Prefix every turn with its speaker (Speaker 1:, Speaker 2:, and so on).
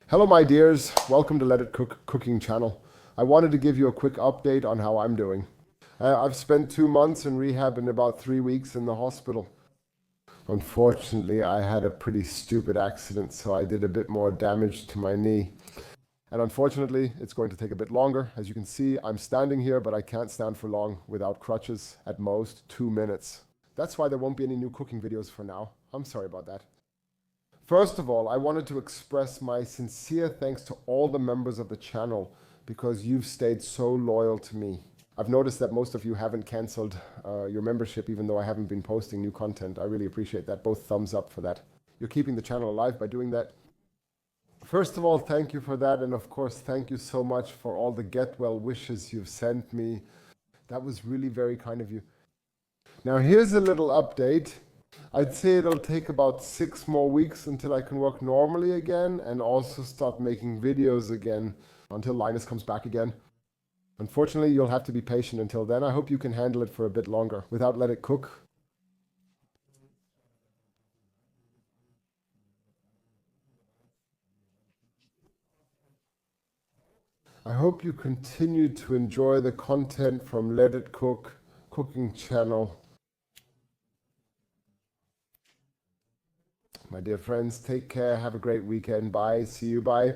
Speaker 1: Hello my dears, welcome to Let It Cook cooking channel. I wanted to give you a quick update on how I'm doing. I've spent 2 months in rehab and about 3 weeks in the hospital. Unfortunately, I had a pretty stupid accident, so I did a bit more damage to my knee. And unfortunately, it's going to take a bit longer. As you can see, I'm standing here, but I can't stand for long without crutches, at most 2 minutes. That's why there won't be any new cooking videos for now. I'm sorry about that. First of all, I wanted to express my sincere thanks to all the members of the channel because you've stayed so loyal to me. I've noticed that most of you haven't canceled your membership even though I haven't been posting new content. I really appreciate that. Both thumbs up for that. You're keeping the channel alive by doing that. First of all, thank you for that. And of course, thank you so much for all the get well wishes you've sent me. That was really very kind of you. Now here's a little update. I'd say it'll take about 6 more weeks until I can work normally again and also start making videos again until Linus comes back again. Unfortunately, you'll have to be patient until then. I hope you can handle it for a bit longer without Let It Cook. I hope you continue to enjoy the content from Let It Cook cooking channel. My dear friends, take care. Have a great weekend. Bye. See you. Bye.